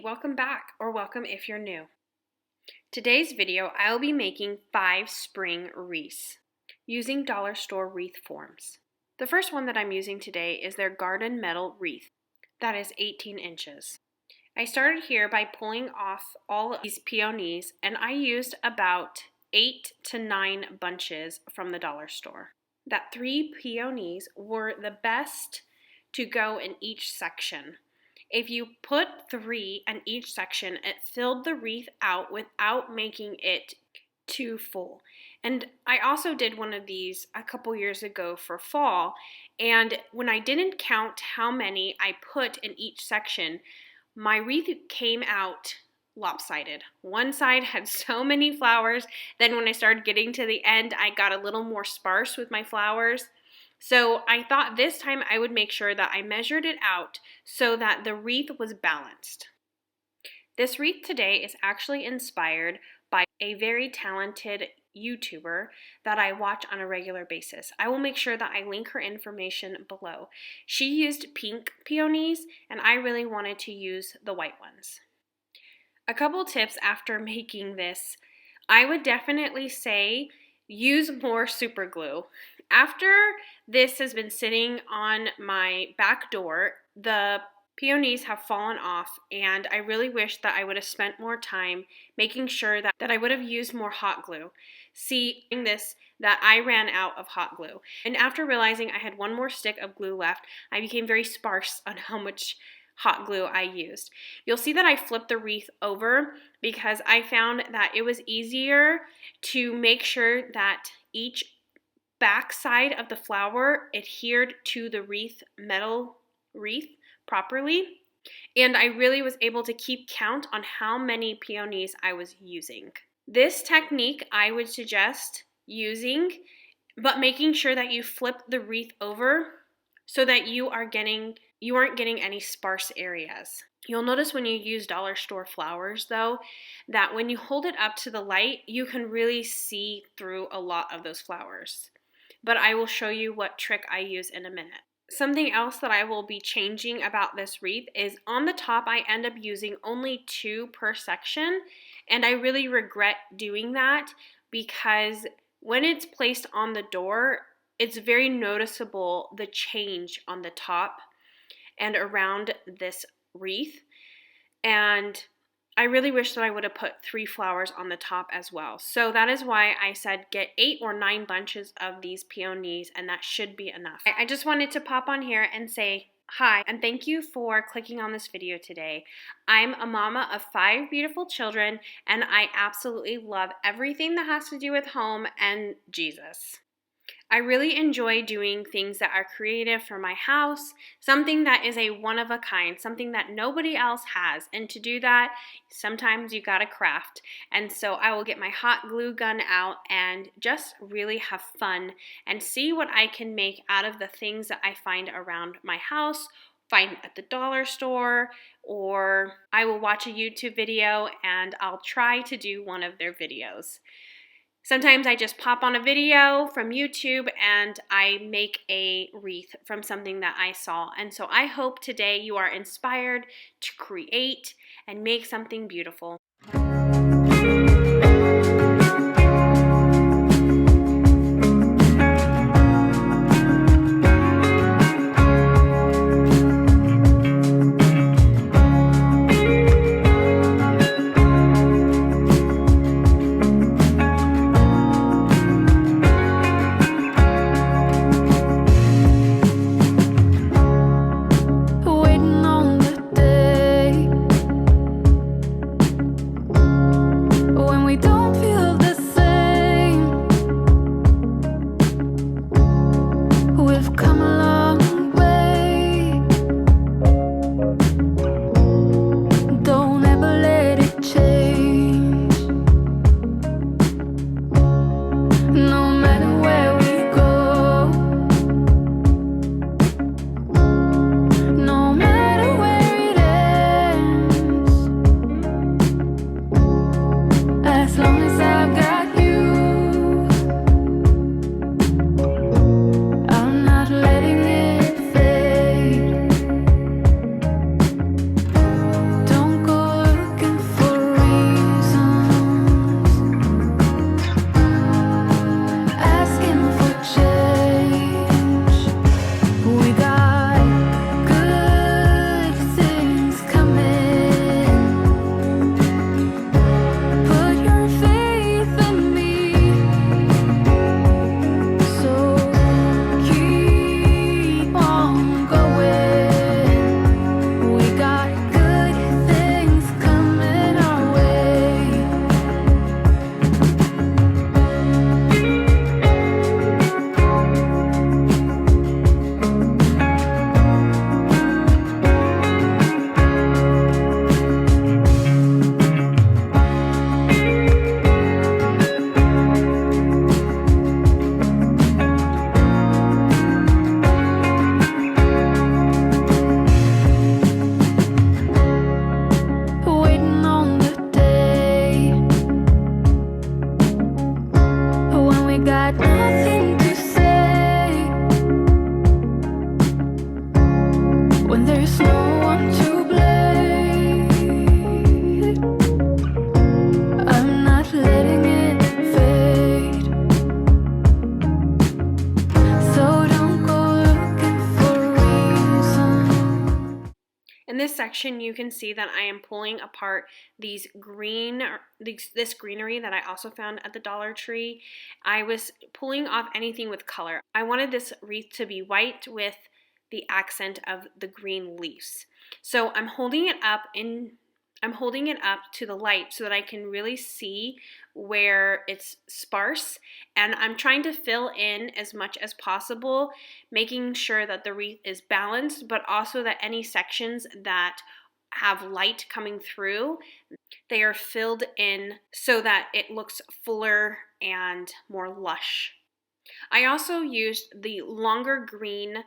welcome back, or welcome if you're new. Today's video, I will be making 5 spring wreaths using dollar store wreath forms. The first one that I'm using today is their garden metal wreath. That is 18 inches. I started here by pulling off all of these peonies, and I used about 8 to 9 bunches from the dollar store. That 3 peonies were the best to go in each section. If you put 3 in each section, it filled the wreath out without making it too full. And I also did one of these a couple years ago for fall, and when I didn't count how many I put in each section, my wreath came out lopsided. One side had so many flowers, then when I started getting to the end, I got a little more sparse with my flowers. So I thought this time I would make sure that I measured it out so that the wreath was balanced. This wreath today is actually inspired by a very talented YouTuber that I watch on a regular basis. I will make sure that I link her information below. She used pink peonies, and I really wanted to use the white ones. A couple tips after making this, I would definitely say use more super glue. After this has been sitting on my back door, the peonies have fallen off, and I really wish that I would have spent more time making sure that I would have used more hot glue. See, in this, that I ran out of hot glue. And after realizing I had one more stick of glue left, I became very sparse on how much hot glue I used. You'll see that I flipped the wreath over because I found that it was easier to make sure that each back side of the flower adhered to the metal wreath properly, and I really was able to keep count on how many peonies I was using. This technique I would suggest using, but making sure that you flip the wreath over so that you aren't getting any sparse areas. You'll notice when you use dollar store flowers though, that when you hold it up to the light, you can really see through a lot of those flowers. But I will show you what trick I use in a minute. Something else that I will be changing about this wreath is on the top I end up using only 2 per section, and I really regret doing that because when it's placed on the door, it's very noticeable the change on the top and around this wreath, and I really wish that I would have put 3 flowers on the top as well. So that is why I said get 8 or 9 bunches of these peonies, and that should be enough. I just wanted to pop on here and say hi, and thank you for clicking on this video today. I'm a mama of 5 beautiful children, and I absolutely love everything that has to do with home and Jesus. I really enjoy doing things that are creative for my house, something that is a one-of-a-kind, something that nobody else has. And to do that, sometimes you gotta craft. And so I will get my hot glue gun out and just really have fun and see what I can make out of the things that I find around my house, find at the dollar store, or I will watch a YouTube video and I'll try to do one of their videos. Sometimes I just pop on a video from YouTube and I make a wreath from something that I saw. And so I hope today you are inspired to create and make something beautiful. this section, you can see that I am pulling apart this greenery that I also found at the Dollar Tree. I was pulling off anything with color. I wanted this wreath to be white with the accent of the green leaves. So I'm holding it up to the light so that I can really see where it's sparse, and I'm trying to fill in as much as possible, making sure that the wreath is balanced, but also that any sections that have light coming through, they are filled in so that it looks fuller and more lush. I also used the longer green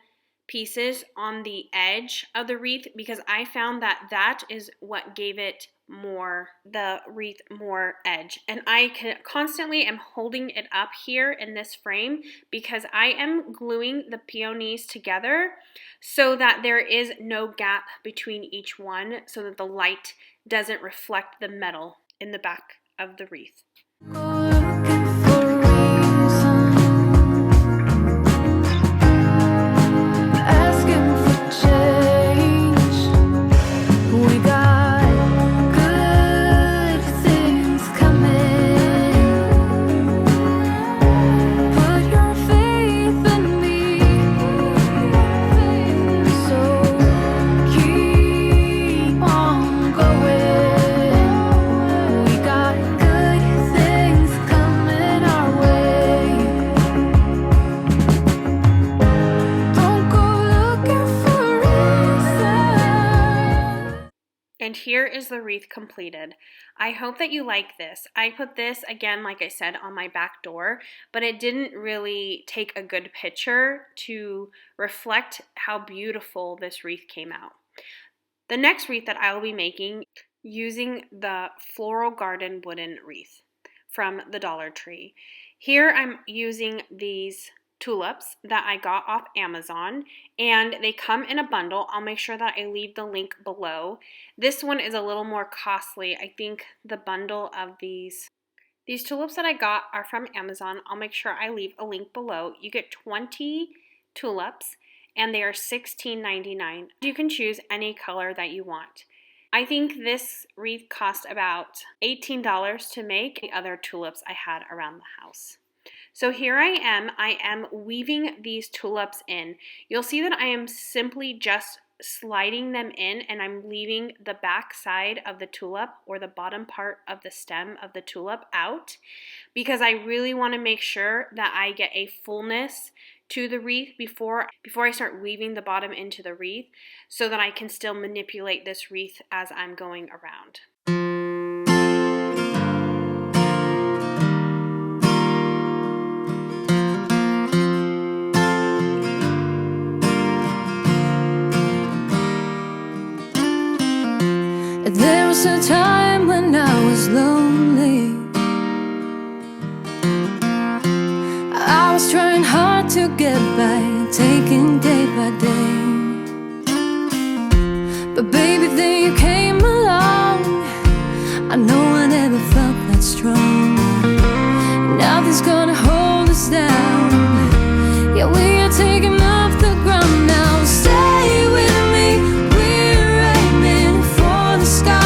pieces on the edge of the wreath because I found that is what gave it the wreath more edge. And I constantly am holding it up here in this frame because I am gluing the peonies together so that there is no gap between each one, so that the light doesn't reflect the metal in the back of the wreath. And here is the wreath completed. I hope that you like this. I put this, again, like I said, on my back door, but it didn't really take a good picture to reflect how beautiful this wreath came out. The next wreath that I will be making using the Floral Garden wooden wreath from the Dollar Tree. Here I'm using these tulips that I got off Amazon, and they come in a bundle. I'll make sure that I leave the link below. This one is a little more costly. I think the bundle of these tulips that I got are from Amazon. I'll make sure I leave a link below. You get 20 tulips and they are $16.99. You can choose any color that you want. I think this wreath cost about $18 to make. The other tulips I had around the house. So here I am weaving these tulips in. You'll see that I am simply just sliding them in, and I'm leaving the back side of the tulip, or the bottom part of the stem of the tulip, out, because I really want to make sure that I get a fullness to the wreath before I start weaving the bottom into the wreath, so that I can still manipulate this wreath as I'm going around. There was a time when I was lonely. I was trying hard to get by, taking day by day. But baby, then you came along. I know I never felt that strong. Nothing's gonna hold us down. Yeah, we are taking off the ground now. Stay with me, we're aiming for the sky.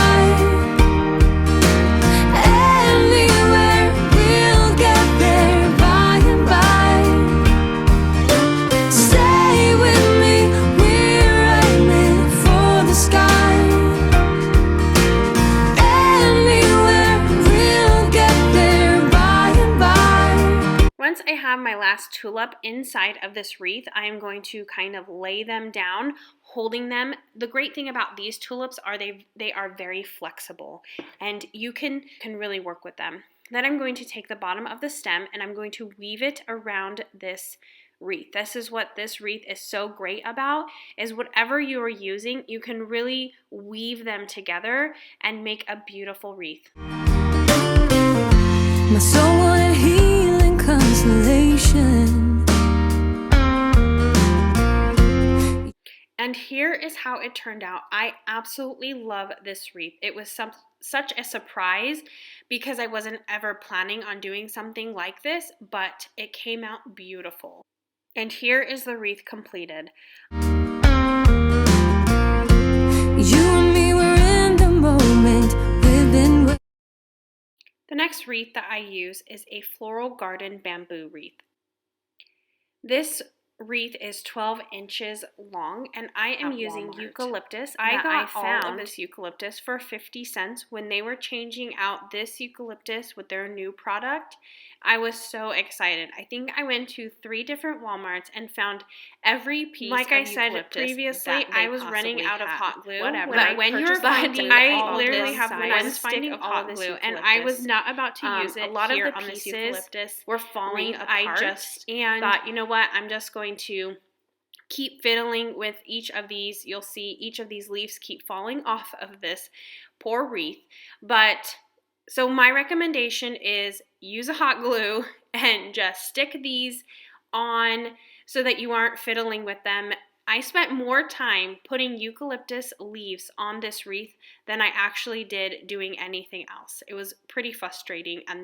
Anywhere, we'll get there by and by. Stay with me, we're aiming for the sky. Anywhere, we'll get there by and by. Once I have my last tulip inside of this wreath, I am going to kind of lay them down, holding them. The great thing about these tulips are they are very flexible, and you can really work with them. Then I'm going to take the bottom of the stem and I'm going to weave it around this wreath. This is what this wreath is so great about, is whatever you are using, you can really weave them together and make a beautiful wreath. My soul wanted healing consolation. And here is how it turned out. I absolutely love this wreath. It was such a surprise because I wasn't ever planning on doing something like this, but it came out beautiful. And here is the wreath completed. You The next wreath that I use is a Floral Garden bamboo wreath. This wreath is 12 inches long, and I am using eucalyptus. I got all of this eucalyptus for 50 cents when they were changing out this eucalyptus with their new product. I was so excited. I think I went to 3 different Walmarts and found every piece of eucalyptus. Like I said previously, I was running out of hot glue. But when you're finding I literally have one stick of hot glue, and I was not about to use it. A lot of the pieces were falling apart. I just thought, you know what, I'm just going to keep fiddling with each of these. You'll see each of these leaves keep falling off of this poor wreath. But so my recommendation is use a hot glue and just stick these on so that you aren't fiddling with them. I spent more time putting eucalyptus leaves on this wreath than I actually did doing anything else. It was pretty frustrating at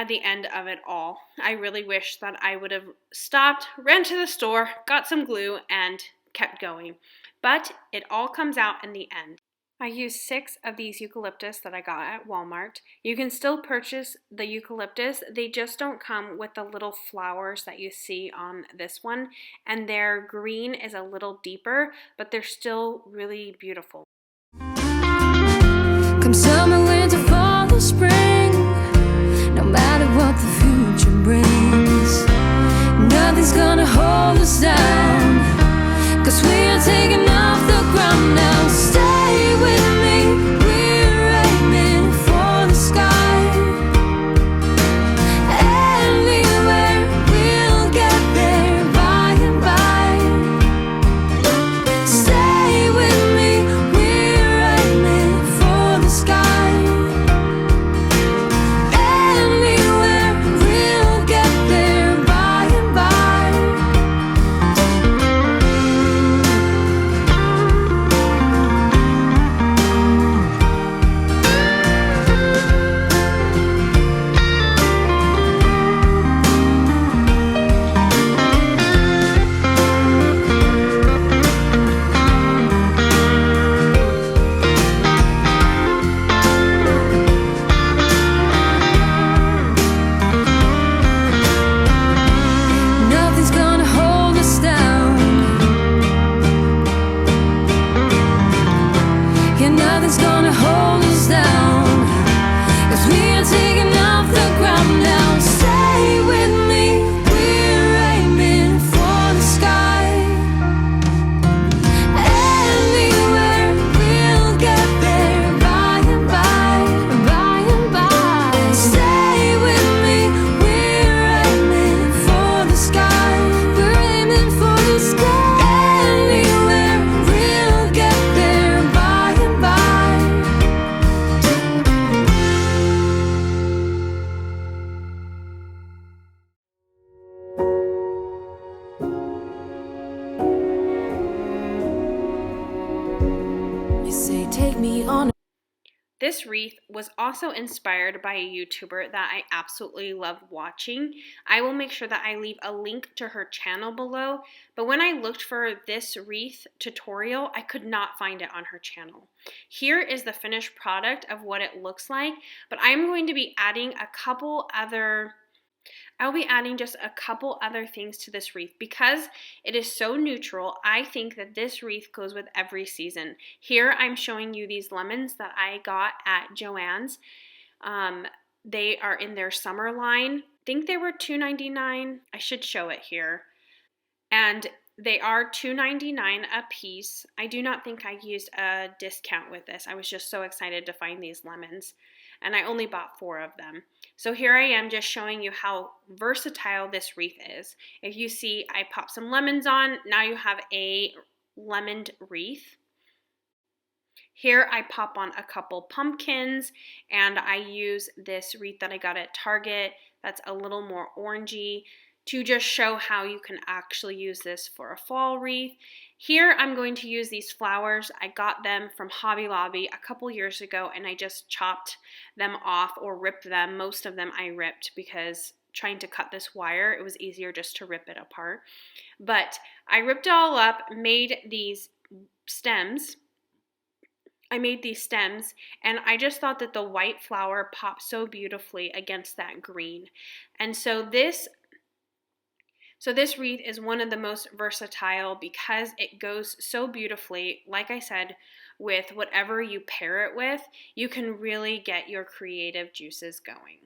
the end of it all. I really wish that I would have stopped, ran to the store, got some glue, and kept going. But it all comes out in the end. I used 6 of these eucalyptus that I got at Walmart. You can still purchase the eucalyptus. They just don't come with the little flowers that you see on this one. And their green is a little deeper, but they're still really beautiful. Come summer, winter, fall, or spring, no matter what the future brings, nothing's gonna hold us down, 'cause we are taking off the ground now. Stay with me, we're aiming for the sky. Anywhere, we'll get there by and by. Stay with me, we're aiming for the sky. Anywhere, we'll get there by and by. Nothing's gonna hold us down. Yeah, nothing's gonna hold us down, 'cause we are taking off the ground now. Stay with me, we're aiming for the sky. Anywhere, we'll get there by and by, by and by. Stay with me, we're aiming for the sky. We're aiming for the sky. Anywhere, we'll get there by and by. You say take me on. This wreath was also inspired by a YouTuber that I absolutely love watching. I will make sure that I leave a link to her channel below, but when I looked for this wreath tutorial, I could not find it on her channel. Here is the finished product of what it looks like, but I'm going to be adding I'll be adding just a couple other things to this wreath. Because it is so neutral, I think that this wreath goes with every season. Here I'm showing you these lemons that I got at Joann's. They are in their summer line. I think they were $2.99. I should show it here. And they are $2.99 a piece. I do not think I used a discount with this. I was just so excited to find these lemons. And I only bought 4 of them. So here I am just showing you how versatile this wreath is. If you see, I popped some lemons on. Now you have a lemoned wreath. Here I pop on a couple pumpkins, and I use this wreath that I got at Target that's a little more orangey to just show how you can actually use this for a fall wreath. Here I'm going to use these flowers. I got them from Hobby Lobby a couple years ago, and I just chopped them off or ripped them. Most of them I ripped because trying to cut this wire, it was easier just to rip it apart. But I ripped it all up, made these stems, I made these stems, and I just thought that the white flower popped so beautifully against that green. And so this wreath is one of the most versatile because it goes so beautifully, like I said, with whatever you pair it with. You can really get your creative juices going.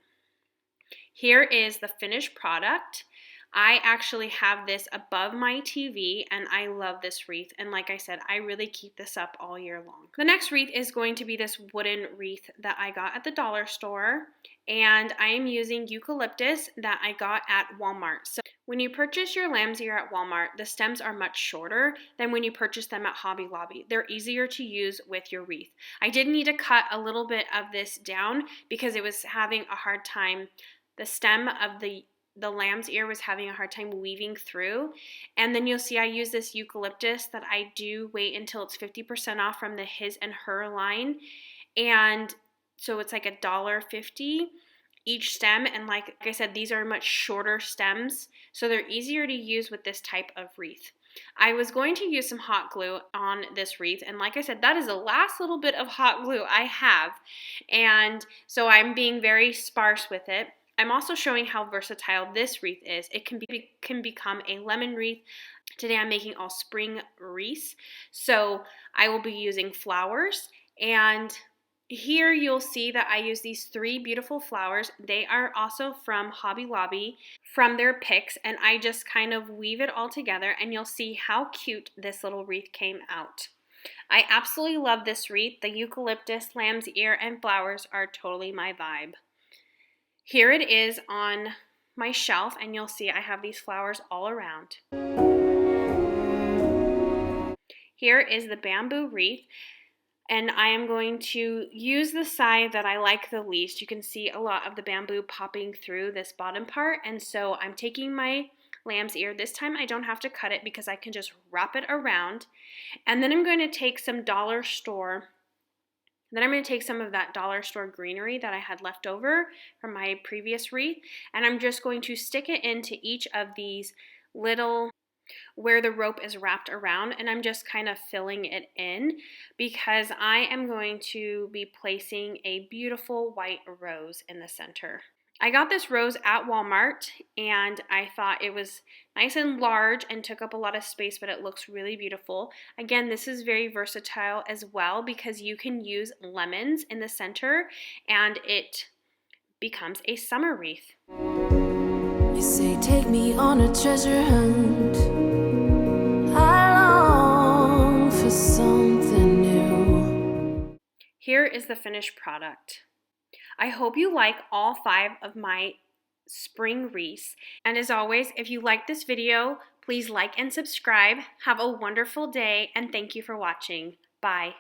Here is the finished product. I actually have this above my TV, and I love this wreath. And like I said, I really keep this up all year long. The next wreath is going to be this wooden wreath that I got at the dollar store. And I am using eucalyptus that I got at Walmart. So when you purchase your lamb's ear at Walmart, the stems are much shorter than when you purchase them at Hobby Lobby. They're easier to use with your wreath. I did need to cut a little bit of this down because it was having a hard time. The stem of the lamb's ear was having a hard time weaving through. And then you'll see I use this eucalyptus that I do wait until it's 50% off from the his and her line. And so it's like $1.50 each stem. And like I said, these are much shorter stems, so they're easier to use with this type of wreath. I was going to use some hot glue on this wreath, and like I said, that is the last little bit of hot glue I have. And so I'm being very sparse with it. I'm also showing how versatile this wreath is. It can become a lemon wreath. Today I'm making all spring wreaths, so I will be using flowers. And here you'll see that I use these 3 beautiful flowers. They are also from Hobby Lobby, from their picks, and I just kind of weave it all together, and you'll see how cute this little wreath came out. I absolutely love this wreath. The eucalyptus, lamb's ear, and flowers are totally my vibe. Here it is on my shelf, and you'll see I have these flowers all around. Here is the bamboo wreath, and I am going to use the side that I like the least. You can see a lot of the bamboo popping through this bottom part, and so I'm taking my lamb's ear. This time I don't have to cut it because I can just wrap it around, and then I'm going to take some dollar store. Then I'm going to take some of that dollar store greenery that I had left over from my previous wreath, and I'm just going to stick it into each of these little, where the rope is wrapped around, and I'm just kind of filling it in because I am going to be placing a beautiful white rose in the center. I got this rose at Walmart, and I thought it was nice and large and took up a lot of space, but it looks really beautiful. Again, this is very versatile as well because you can use lemons in the center and it becomes a summer wreath. You say take me on a treasure hunt. I long for something new. Here is the finished product. I hope you like all 5 of my spring wreaths. And as always, if you like this video, please like and subscribe. Have a wonderful day, and thank you for watching. Bye.